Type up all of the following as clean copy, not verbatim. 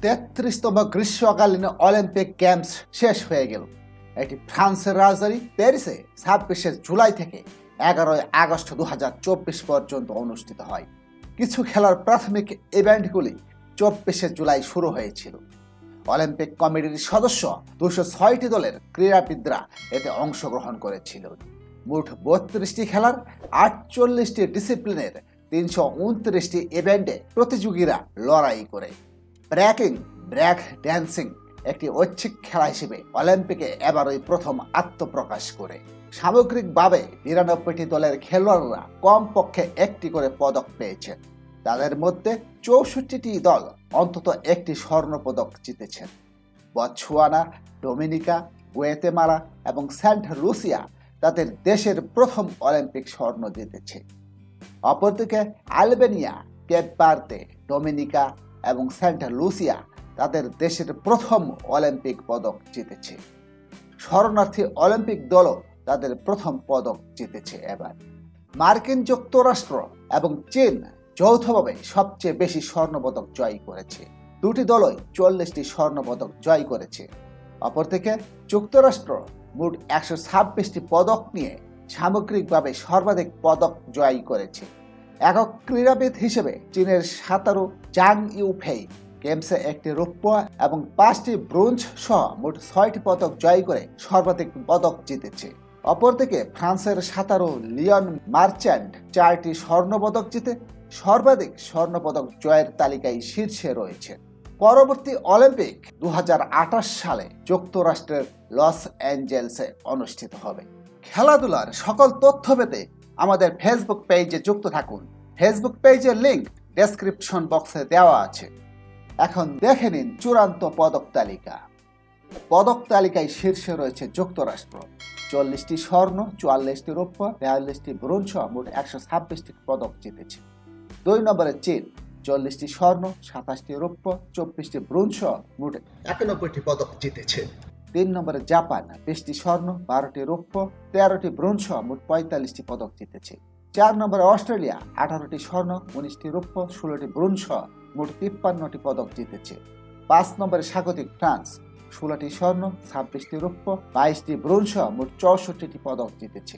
33তম গ্রীষ্মকালীন Olympic games শেষ হয়ে গেল। এটি ফ্রান্সের রাজধানী প্যারিসে 26শে জুলাই থেকে 11ই আগস্ট 2024 পর্যন্ত অনুষ্ঠিত হয়। কিছু খেলার প্রাথমিক ইভেন্টগুলি 24শে জুলাই শুরু হয়েছিল। অলিম্পিক কমিটির সদস্য 206টি দলের ক্রীড়াবিদরা এতে অংশগ্রহণ করেছিল। মোট 32টি খেলার 48টি ডিসিপ্লিনের 329টি ইভেন্টে প্রতিযোগীরা লড়াই করে। ব্রেক ড্যান্সিং একটি ঐচ্ছিক খেলা হিসেবে অলিম্পিকে এবারই প্রথম আত্মপ্রকাশ করে। সামগ্রিকভাবে 92টি দলের খেলোয়াড়রা কমপক্ষে একটি করে পদক পেয়েছেন। তাদের মধ্যে 64টি দল অন্তত একটি স্বর্ণপদক জিতেছেন। বতসোয়ানা, ডোমিনিকা, গুয়াতেমালা এবং সেন্ট লুসিয়া তাদের দেশের প্রথম অলিম্পিক স্বর্ণ জিতেছে। অপরদিকে আলবেনিয়া, কেপ ভার্দে, ডোমিনিকা এবং সেন্ট লুসিয়া তাদের দেশের প্রথম অলিম্পিক পদক জিতেছে। শরণার্থী অলিম্পিক দলও তাদের প্রথম পদক জিতেছে। এবার মার্কিন যুক্তরাষ্ট্র এবং চীন যৌথভাবে সবচেয়ে বেশি স্বর্ণপদক জয় করেছে। দুটি দলই 40টি স্বর্ণপদক জয় করেছে। অপরদিকে যুক্তরাষ্ট্র মোট 126টি পদক নিয়ে সামগ্রিকভাবে সর্বাধিক পদক জয় করেছে। একক ক্রীড়াবিদ হিসেবে চীনের সাঁতারু জাং ইউফেই গেমসে একটি রৌপ্য এবং 5টি ব্রোঞ্জ সহ মোট 6টি পদক জয় করে সর্বাধিক পদক জিতেছে। অপরদিকে ফ্রান্সের সাঁতারু লিওন মার্চ্যান্ট 4টি স্বর্ণপদক জিতে সর্বাধিক স্বর্ণপদক জয়ের তালিকায় শীর্ষে রয়েছে। পরবর্তী অলিম্পিক 2028 সালে যুক্তরাষ্ট্রের লস অ্যাঞ্জেলেসে অনুষ্ঠিত হবে। খেলাধুলার সকল তথ্য পেতে আমাদের ফেসবুক পেজে যুক্ত থাকুন। ফেসবুক পেজের লিংক ডেসক্রিপশন বক্সে দেওয়া আছে। এখন দেখে নিন চূড়ান্ত পদক তালিকা। পদক তালিকায় শীর্ষে রয়েছে যুক্তরাষ্ট্র, 40টি স্বর্ণ, 44টি রৌপ্য, 42টি ব্রোঞ্জ, মোট 126টি পদক জিতেছে। 2 নম্বরে চীন, 40টি স্বর্ণ, 27টি রৌপ্য, 24টি ব্রোঞ্জ, মোট 91টি পদক জিতেছে। 3 নম্বরে জাপান, 20টি স্বর্ণ, 12টি রৌপ্য, 13টি ব্রোঞ্জ, মোট 45টি পদক জিতেছে। 4 নম্বরে অস্ট্রেলিয়া, 18টি স্বর্ণ, 19টি রৌপ্য, 16টি ব্রোঞ্জ, মোট 53টি পদক জিতেছে। 5 নম্বরে স্বাগতিক ফ্রান্স, 16টি স্বর্ণ, 26টি রৌপ্য, 22টি ব্রোঞ্জ, মোট 64টি পদক জিতেছে।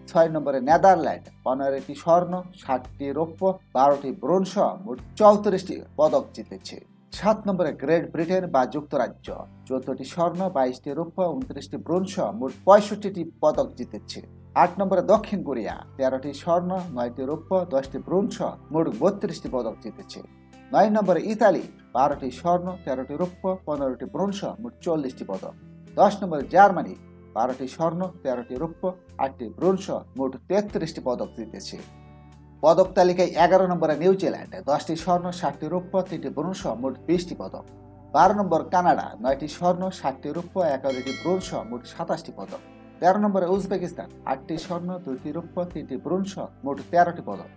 6 নম্বরে নেদারল্যান্ড, 15টি স্বর্ণ, 60টি রৌপ্য, 12টি ব্রোঞ্জ, মোট 34টি পদক জিতেছে। 7 নম্বরে গ্রেট ব্রিটেন বা যুক্তরাজ্য, 14টি স্বর্ণ, 22টি রৌপ্য, 29টি ব্রোঞ্জ, মোট 65টি পদক জিতেছে। 8 নম্বরে দক্ষিণ কোরিয়া, 13টি স্বর্ণ, 9টি রৌপ্য, 10টি ব্রোঞ্জ, মোট 32টি পদক জিতেছে। 9 নম্বরে ইতালি, 12টি স্বর্ণ, 13টি রৌপ্য, 15টি ব্রোঞ্জ, মোট 40টি পদক। 10 নম্বরে জার্মানি, 12টি স্বর্ণ, 13টি রৌপ্য, 8টি ব্রোঞ্জ, মোট 33টি পদক জিতেছে। পদক তালিকায় 11 নম্বরে নিউজিল্যান্ড, 10টি স্বর্ণ, 60টি রৌপ্য, 3টি ব্রোঞ্জ, মোট 20টি পদক। 12 নম্বর কানাডা, 9টি স্বর্ণ, 60টি রৌপ্য, 11টি ব্রোঞ্জ, মোট 27টি পদক। 13 নম্বরে উজবেকিস্তান, 8টি স্বর্ণ, 2টি রৌপ্য, 3টি ব্রোঞ্জ, মোট 13টি পদক।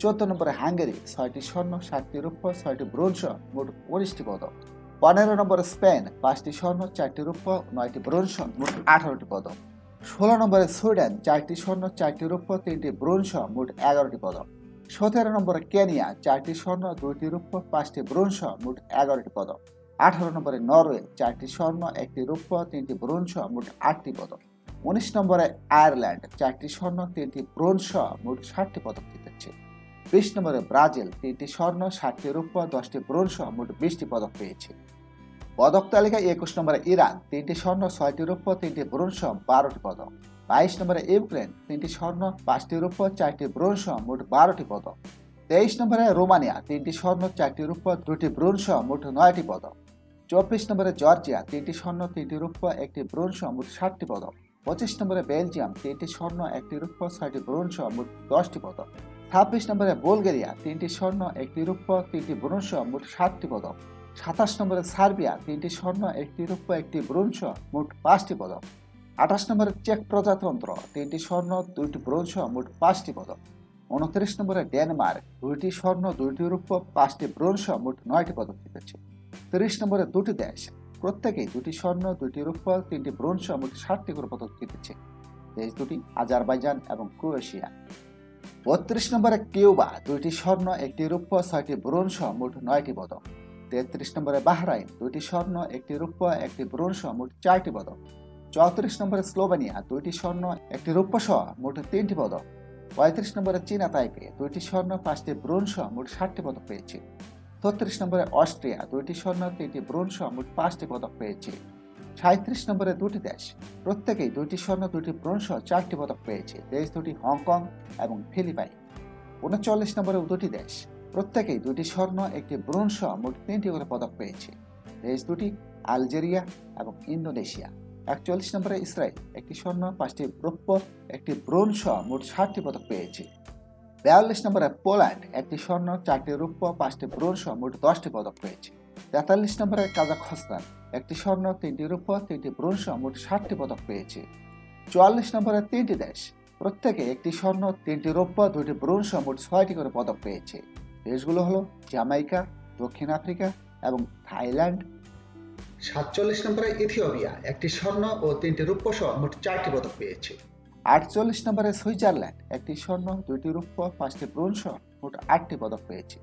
14 নম্বরে হাঙ্গেরি, 6টি স্বর্ণ, 7টি রৌপ্য, 6টি ব্রোঞ্জ, মোট 19টি পদক। 15 নম্বরে স্পেন, 5টি স্বর্ণ, 4টি রৌপ্য, 9টি ব্রোঞ্জ, মোট 18টি পদক। 16 নম্বরে সুইডেন, 4টি স্বর্ণ, 4টি রৌপ্য, 3টি ব্রোঞ্জ, মোট 11টি পদক। 17 নম্বরে কেনিয়া, 4টি স্বর্ণ, 2টি রৌপ্য, 5টি ব্রোঞ্জ, মোট 11টি পদক। 18 নম্বরে নরওয়ে, 4টি স্বর্ণ, 1টি রৌপ্য, 3টি ব্রোঞ্জ, মোট 8টি পদক। 19 নম্বরে আয়ারল্যান্ড, 4টি স্বর্ণ, 3টি ব্রোঞ্জ, মোট 60টি পদক জিতেছে। 20 নম্বরে ব্রাজিল, 3টি স্বর্ণ, 60টি রৌপ্য, 10টি ব্রোঞ্জ, মোট 20টি পদক পেয়েছে। পদক তালিকায় 21 নম্বরে ইরান, 3টি স্বর্ণ, 6টি রৌপ্য, 3টি ব্রোঞ্জ, 12টি পদক। 22 নম্বরে ইউক্রেন, 3টি স্বর্ণ, 5টি রৌপ্য, 4টি ব্রোঞ্জ, মোট 12টি পদক। 23 নম্বরে রোমানিয়া, 3টি স্বর্ণ, 4টি রৌপ্য, 2টি ব্রোঞ্জ, মোট 9টি পদক। 24 নম্বরে জর্জিয়া, 3টি স্বর্ণ, 3টি রৌপ্য, 1টি ব্রোঞ্জ, মোট 60টি পদক। 25 নম্বরে বেলজিয়াম, 3টি স্বর্ণ, 1টি রৌপ্য, 6টি ব্রোঞ্জ, মোট 10টি পদক। 26 নম্বরে বুলগেরিয়া, 3টি স্বর্ণ, 1টি রৌপ্য, 3টি ব্রোঞ্জ, মোট 60টি পদক। 27 নম্বরে সার্বিয়া, 3টি স্বর্ণ, 1টি রৌপ্য, 1টি ব্রোঞ্জ, মোট 5টি পদক। 28 নম্বরে চেক প্রজাতন্ত্র, 3টি স্বর্ণ, 2টি ব্রোঞ্জ, মোট 5টি পদক। 29 নম্বরে ডেনমার্ক, 2টি স্বর্ণ, 2টি রৌপ্য, 5টি ব্রোঞ্জ, মোট 9টি পদক জিতেছে। 30 নম্বরে দুটি দেশ, প্রত্যেকেই 2টি স্বর্ণ, 2টি রৌপ্য, 3টি ব্রোঞ্জ, মোট 60টি করে পদক জিতেছে। দেশ দুটি আজারবাইজান এবং ক্রোয়েশিয়া। 32 নম্বরে কিউবা, 2টি স্বর্ণ, 1টি রৌপ্য, 6টি ব্রোঞ্জ, মোট 9টি পদক। 33 নম্বরে বাহরাইন 2টি স্বর্ণ 1টি রৌপ্য 1টি ব্রোঞ্জ সহ মোট 4টি পদক। 34 নম্বরে স্লোভেনিয়া 2টি স্বর্ণ 1টি রৌপ্য সহ মোট 3টি পদক। 35 নম্বরে চীনা তাইপে 2টি স্বর্ণ 5টি ব্রোঞ্জ সহ মোট 60টি পদক পেয়েছে। 36 নম্বরে অস্ট্রিয়া 2টি স্বর্ণ 3টি ব্রোঞ্জ সহ মোট 5টি পদক পেয়েছে। 37 নম্বরে 2টি দেশ প্রত্যেকেই 2টি স্বর্ণ 2টি ব্রোঞ্জ সহ 4টি পদক পেয়েছে। দেশ দুটি হংকং এবং ফিলিপাইন। 39 নম্বরে 2টি দেশ প্রত্যেকেই 2টি স্বর্ণ 1টি ব্রোঞ্জ সহ মোট 3টি করে পদক পেয়েছে। দেশ দুটি আলজেরিয়া এবং ইন্দোনেশিয়া। 41 নম্বরে ইসরায়েল 1টি স্বর্ণ 5টি রৌপ্য 1টি ব্রোঞ্জ সহ মোট 60টি পদক পেয়েছে। 42 নম্বরে পোল্যান্ড 1টি স্বর্ণ 4টি রৌপ্য 5টি ব্রোঞ্জ সহ মোট 10টি পদক পেয়েছে। 43 নম্বরে কাজাখস্তান 1টি স্বর্ণ 3টি রৌপ্য 3টি ব্রোঞ্জ সহ মোট 60টি পদক পেয়েছে। 44 নম্বরে 3টি দেশ প্রত্যেকে 1টি স্বর্ণ 3টি রৌপ্য 2টি ব্রোঞ্জ সহ মোট 6টি করে পদক পেয়েছে। দেশগুলো হলো জামাইকা, দক্ষিণ আফ্রিকা এবং থাইল্যান্ড। 47 নম্বরে ইথিওপিয়া 1টি স্বর্ণ ও 3টি রৌপ্য সহ মোট 4টি পদক পেয়েছে। 48 নম্বরে সুইজারল্যান্ড 1টি স্বর্ণ 2টি রৌপ্য 5টি ব্রোঞ্জ সহ মোট 8টি পদক পেয়েছে।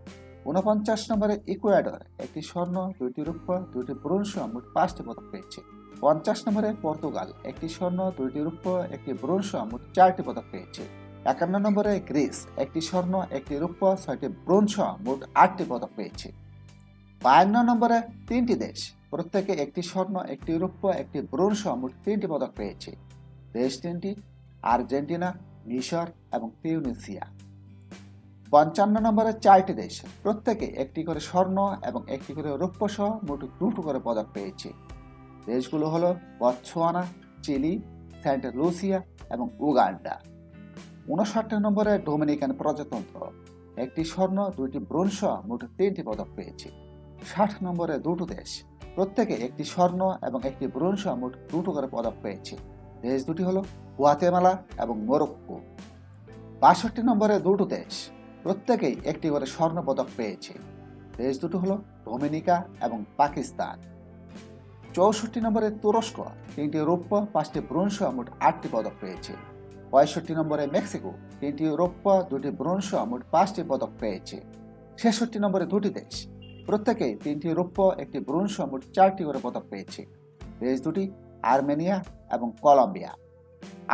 49 নম্বরে ইকুয়েডর 1টি স্বর্ণ 2টি রৌপ্য 2টি ব্রোঞ্জ সহ মোট 5টি পদক পেয়েছে। 50 নম্বরে পর্তুগাল 1টি স্বর্ণ 2টি রৌপ্য 1টি ব্রোঞ্জ সহ মোট 4টি পদক পেয়েছে। 51 নম্বরে গ্রিস 1টি স্বর্ণ 1টি রৌপ্য 6টি ব্রোঞ্জ সহ মোট 8টি পদক পেয়েছে। 52 নম্বরে 3টি দেশ প্রত্যেকে 1টি স্বর্ণ 1টি রৌপ্য 1টি ব্রোঞ্জ সহ মোট 3টি পদক পেয়েছে। দেশ 3টি আর্জেন্টিনা, মিশর এবং তিউনিসিয়া। 55 নম্বরে 4টি দেশ প্রত্যেকে 1টি করে স্বর্ণ এবং 1টি করে রৌপ্য সহ মোট 2টি করে পদক পেয়েছে। দেশগুলো হলো বতসোয়ানা, চিলি, সেন্ট লুসিয়া এবং উগান্ডা। 59 নম্বরে ডোমিনিকান প্রজাতন্ত্র 1টি স্বর্ণ 2টি ব্রোঞ্জ সহ মোট 3টি পদক পেয়েছে। 60 নম্বরে 2টি দেশ প্রত্যেকে 1টি স্বর্ণ এবং 1টি ব্রোঞ্জ সহ মোট 2টি করে পদক পেয়েছে। দেশ দুটি হলো গুয়াতেমালা এবং মরক্কো। 62 নম্বরে 2টি দেশ প্রত্যেকেই 1টি করে স্বর্ণ পদক পেয়েছে। দেশ দুটি হলো ডোমিনিকা এবং পাকিস্তান। 64 নম্বরে তুরস্ক 3টি রৌপ্য 5টি ব্রোঞ্জ সহ মোট 8টি পদক পেয়েছে। 65 নম্বরে মেক্সিকো 3টি রৌপ্য 2টি ব্রোঞ্জ সহ মোট 5টি পদক পেয়েছে। 66 নম্বরে 2টি দেশ প্রত্যেকেই 3টি রৌপ্য 1টি ব্রোঞ্জ সহ মোট 4টি করে পদক পেয়েছে। দেশ দুটি আর্মেনিয়া এবং কলম্বিয়া।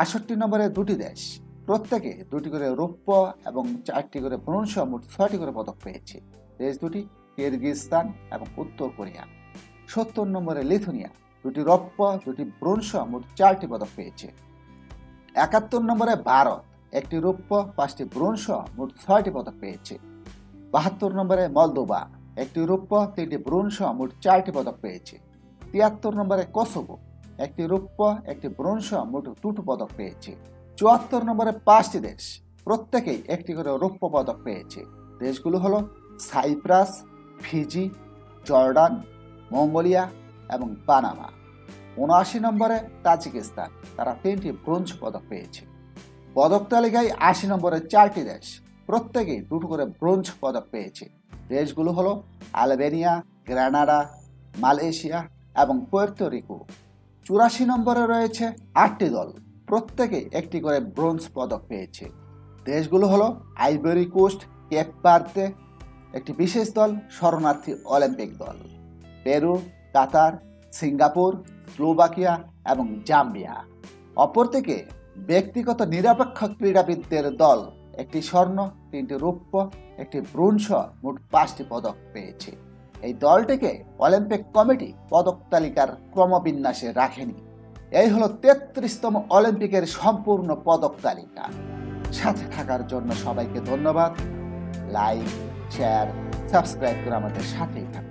68 নম্বরে 2টি দেশ প্রত্যেকে 2টি করে রৌপ্য এবং 4টি করে ব্রোঞ্জ সহ মোট 6টি করে পদক পেয়েছে। দেশ দুটি কিরগিজস্তান এবং উত্তর কোরিয়া। 70 নম্বরে লিথুনিয়া 2টি রৌপ্য 2টি ব্রোঞ্জ সহ মোট 4টি পদক পেয়েছে। 71 নম্বরে ভারত 1টি রৌপ্য 5টি ব্রোঞ্জ সহ মোট 6টি পদক পেয়েছে। 72 নম্বরে মলদোভা 1টি রৌপ্য 3টি ব্রোঞ্জ সহ মোট 4টি পদক পেয়েছে। 73 নম্বরে কোসোভো 1টি রৌপ্য 1টি ব্রোঞ্জ সহ মোট 2টি পদক পেয়েছে। 74 নম্বরে 5টি দেশ প্রত্যেকেই 1টি করে রৌপ্য পদক পেয়েছে। দেশগুলো হলো সাইপ্রাস, ফিজি, জর্ডান, মঙ্গোলিয়া এবং পানামা। 79 নম্বরে তাজিকিস্তান, তারা 3টি ব্রোঞ্জ পদক পেয়েছে। পদক তালিকায় 80 নম্বরে 4টি দেশ প্রত্যেকেই 2টি করে ব্রোঞ্জ পদক পেয়েছে। দেশগুলো হলো আলবেনিয়া, গ্রানাডা, মালয়েশিয়া এবং পুয়ের্তো রিকো। 84 নম্বরে রয়েছে 8টি দল প্রত্যেকে 1টি করে ব্রোঞ্জ পদক পেয়েছে। দেশগুলো হলো আইভরি কোস্ট, কেপ ভার্দে, একটি বিশেষ দল শরণার্থী অলিম্পিক দল, পেরু, কাতার, সিঙ্গাপুর, স্লোভাকিয়া এবং জাম্বিয়া। অপরদিকে ব্যক্তিগত নিরপেক্ষ ক্রীড়াবিদদের দল 1টি স্বর্ণ, 3টি রৌপ্য, 1টি ব্রোঞ্জ সহ মোট 5টি পদক পেয়েছে। এই দলটিকে অলিম্পিক কমিটি পদক তালিকার ক্রমবিন্যাসে রাখেনি। এই হলো 33তম অলিম্পিকের সম্পূর্ণ পদক তালিকা। সাথে থাকার জন্য সবাইকে ধন্যবাদ। লাইক, শেয়ার, সাবস্ক্রাইব করে আমাদের সাথেই থাকুন।